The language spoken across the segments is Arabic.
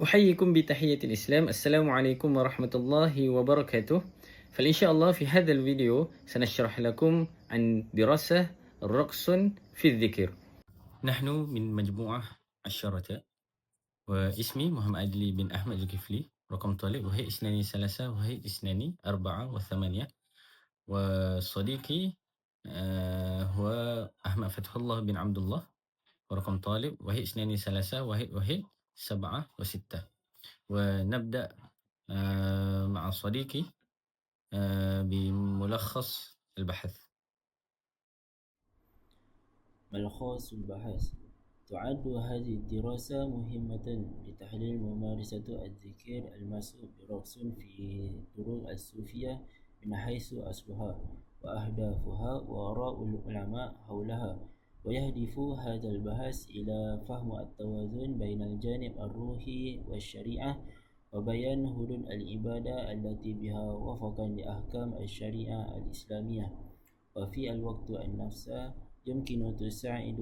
أحييكم بتحية الإسلام. السلام عليكم ورحمة الله وبركاته. فإن شاء الله في هذا الفيديو سنشرح لكم عن دراسة رقص في الذكر. نحن من مجموعة الشرطة، واسمي محمد عدلي بن أحمد الكفلي. رقم طالب وهي 2 3 وهي 2 4 و8. وصديقي هو أحمد فتح الله بن عبد الله. ورقم طالب وهي 2 3 وهي 7 و6. ونبدأ مع صديقي بملخص البحث. ملخص البحث. تعد هذه الدراسة مهمة لتحليل ممارسة الذكر المسؤول برقص في طرق الصوفية من حيث أصلها وأهدافها وآراء العلماء حولها. ويهدف هذا البحث إلى فهم التوازن بين الجانب الروحي والشريعة وبيان حدود العبادة التي بها وفقا لأحكام الشريعة الإسلامية. وفي الوقت نفسه يمكن تساعد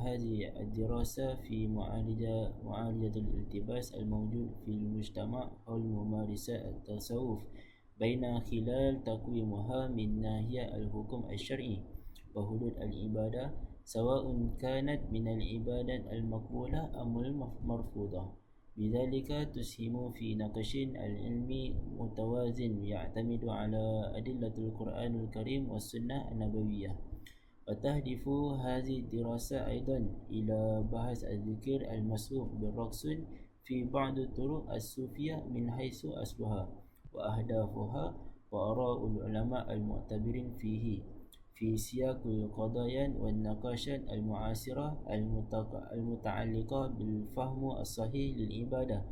هذه الدراسة في معالجة الالتباس الموجود في المجتمع حول ممارسة التصوف بين خلال تقويمها من ناحية الحكم الشرعي وحدود العبادة، سواء كانت من العبادات المقبولة أم المرفوضة. بذلك تسهم في نقاش العلمي متوازن يعتمد على أدلة القرآن الكريم والسنة النبوية. وتهدف هذه الدراسة أيضا إلى بحث الذكر المسبوق بالرقص في بعض الطرق الصوفية من حيث أصلها وأهدافها وآراء العلماء المعتبرين فيه في سياق القضايا والنقاشات المعاصرة المتعلقة بالفهم الصحيح للعبادة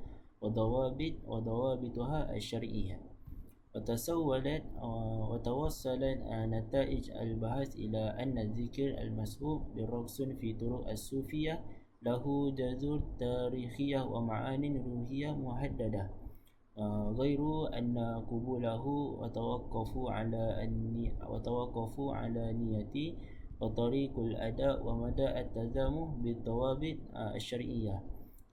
وضوابطها الشرعية. وتوصلت نتائج البحث إلى أن الذكر المسبوق بالرقص في طرق الصوفية له جذور تاريخية ومعان روحية محددة، غير أن قبوله وتوقفوا على نية وطريق الأداء ومدى التزامن بالضوابط الشرعية.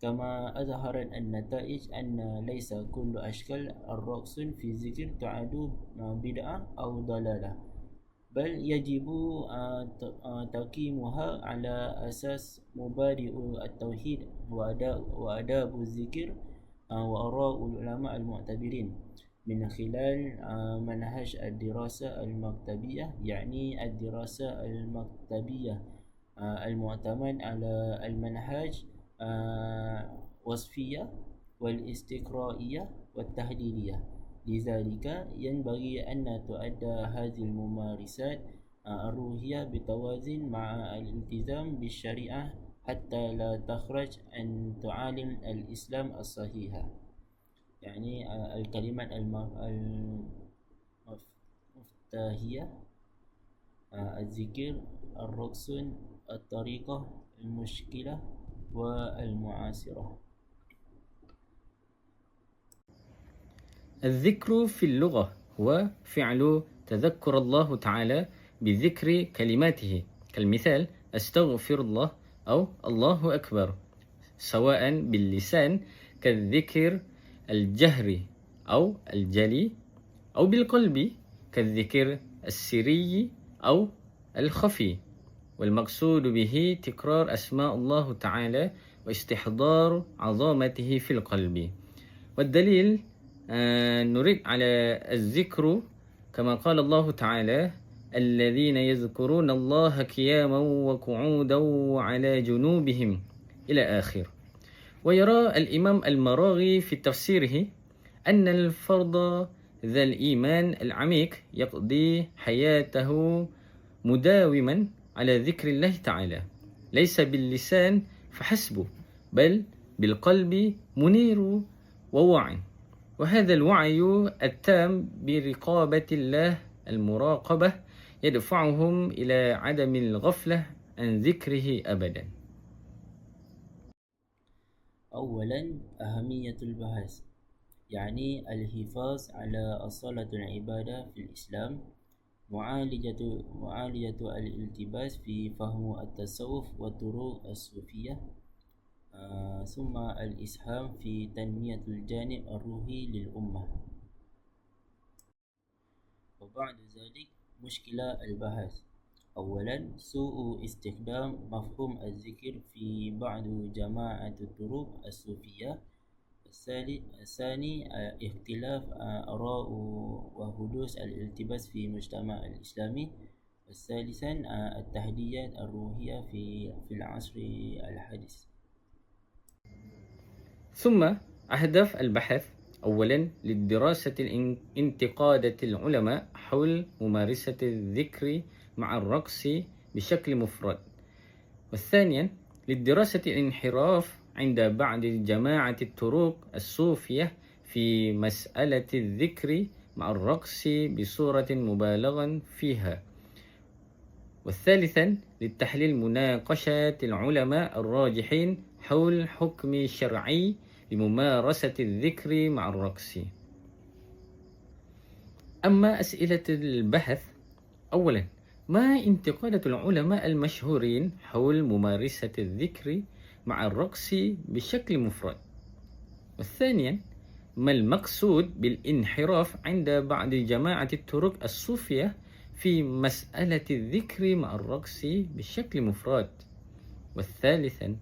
كما أظهرت النتائج أن ليس كل أشكال الرقص في الذكر تعد بدعة أو ضلالة، بل يجب تقييمها على أساس مبادئ التوحيد وآداب الذكر وآراء العلماء المعتبرين من خلال منهج الدراسة المكتبية، يعني الدراسة المكتبية المعتمد على المنهج وصفية والاستقرائية والتحليلية. لذلك ينبغي أن تؤدى هذه الممارسات الروحية بتوازن مع الالتزام بالشريعة حتى لا تخرج عن تعاليم الإسلام الصحيحة. يعني الكلمة المفتاحية: الذكر، الرقص، الطريقة، المشكلة والمعاصرة. الذكر في اللغة هو فعل تذكر الله تعالى بذكر كلماته، كالمثال أستغفر الله أو الله أكبر، سواء باللسان كالذكر الجهري أو الجلي، أو بالقلب كالذكر السري أو الخفي. والمقصود به تكرار أسماء الله تعالى واستحضار عظمته في القلب. والدليل نريد على الذكر كما قال الله تعالى: الذين يذكرون الله قياما وقعودا وعلى جنوبهم إلى آخر. ويرى الإمام المراغي في تفسيره أن الفرد ذا الإيمان العميق يقضي حياته مداوما على ذكر الله تعالى، ليس باللسان فحسب، بل بالقلب منير ووعي. وهذا الوعي التام برقابة الله المراقبة يدفعهم إلى عدم الغفلة عن ذكره أبدا. أولا، أهمية البحث، يعني الحفاظ على أصالة العبادة في الإسلام، معالجة الالتباس في فهم التصوف والطرق الصوفية، ثم الإسهام في تنمية الجانب الروحي للأمة. وبعد ذلك مشكلة البحث. أولا سوء استخدام مفهوم الذكر في بعض جماعة الطرق الصوفية. الثاني اختلاف آراء وحدوث الالتباس في المجتمع الإسلامي. الثالثا التحديات الروحية في العصر الحديث. ثم أهداف البحث: أولا للدراسة انتقادة العلماء حول ممارسة الذكر مع الرقص بشكل مفرد. والثانيا للدراسة الانحراف عند بعض جماعة الطرق الصوفية في مسألة الذكر مع الرقص بصورة مبالغا فيها. والثالثا للتحليل مناقشة العلماء الراجحين حول حكم شرعي لممارسة الذكر مع الرقص. أما أسئلة البحث: أولا ما انتقادة العلماء المشهورين حول ممارسة الذكر مع الرقص بشكل مفرد؟ والثانيا ما المقصود بالانحراف عند بعض جماعة الطرق الصوفية في مسألة الذكر مع الرقص بشكل مفرد؟ والثالثا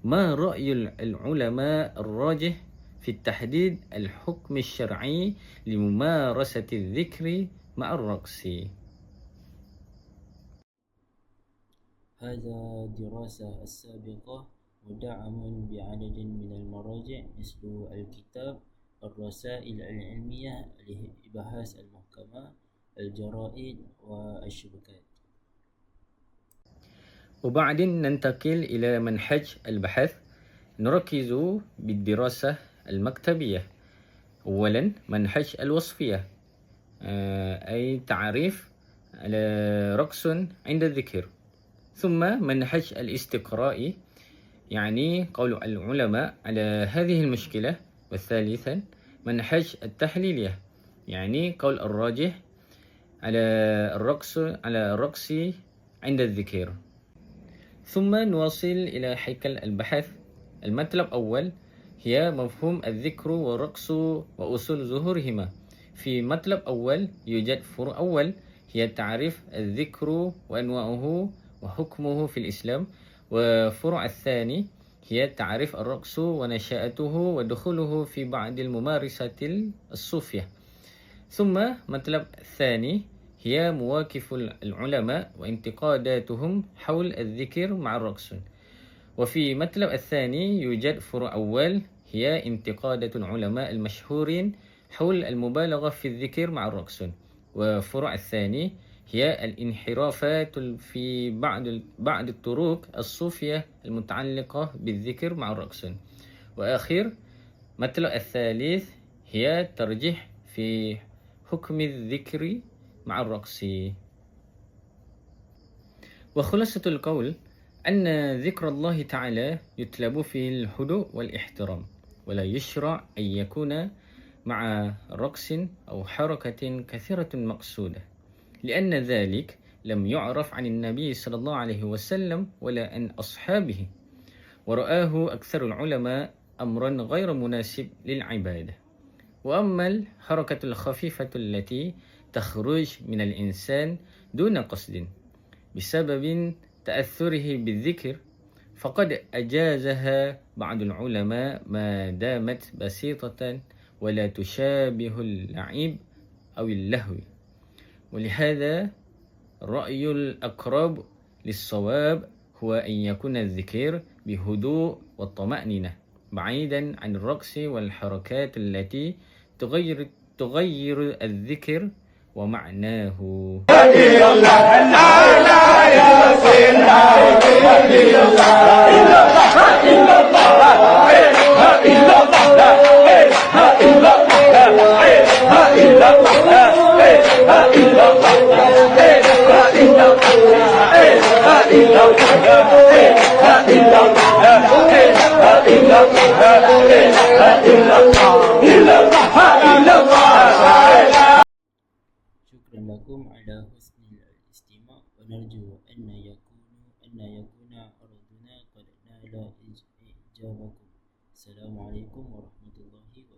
ما رأي العلماء الراجح في التحديد الحكم الشرعي لممارسة الذكر مع الرقص؟ هذا دراسة السابقة مدعم بعدد من المراجع مثل الكتاب، الرسائل العلمية للإبحاث المحكمة، الجرائد والشبكات. وبعدين ننتقل إلى منهج البحث. نركز بالدراسة المكتبية. أولا منهج الوصفية، أي تعريف على رقص عند الذكر. ثم منهج الاستقراء، يعني قول العلماء على هذه المشكلة. والثالثا منهج التحليلية، يعني قول الراجح على الرقص عند الذكر. ثم نواصل إلى هيكل البحث. المطلب الأول هي مفهوم الذكر والرقص وأصول ظهورهما. في مطلب أول يوجد فروع. أول هي تعريف الذكر وأنواعه وحكمه في الإسلام. وفروع الثاني هي تعريف الرقص ونشأته ودخوله في بعض الممارسات الصوفية. ثم مطلب الثاني هي مواقف العلماء وانتقاداتهم حول الذكر مع الرقص. وفي مطلب الثاني يوجد فروع أول هي انتقادات العلماء المشهورين حول المبالغة في الذكر مع الرقص. وفروع الثاني هي الانحرافات في بعض الطرق الصوفية المتعلقة بالذكر مع الرقص. وآخر مطلب الثالث هي ترجيح في حكم الذكر مع الرقص. وخلاصة القول أن ذكر الله تعالى يطلب فيه الهدوء والاحترام، ولا يشرع أن يكون مع رقص أو حركة كثيرة مقصودة، لأن ذلك لم يعرف عن النبي صلى الله عليه وسلم ولا عن أصحابه، ورآه أكثر العلماء أمرا غير مناسب للعبادة. وأما الحركة الخفيفة التي تخرج من الإنسان دون قصد بسبب تأثره بالذكر فقد أجازها بعض العلماء ما دامت بسيطة ولا تشابه اللعب أو اللهو. ولهذا الرأي الأقرب للصواب هو أن يكون الذكر بهدوء والطمأنينة بعيدا عن الرقص والحركات التي تغير الذكر ومعناه. شكرا لكم على حسن الاستماع، ونرجو أن يكون عرضنا قد نال إعجابكم. إجابكم. السلام عليكم ورحمة الله وبركاته.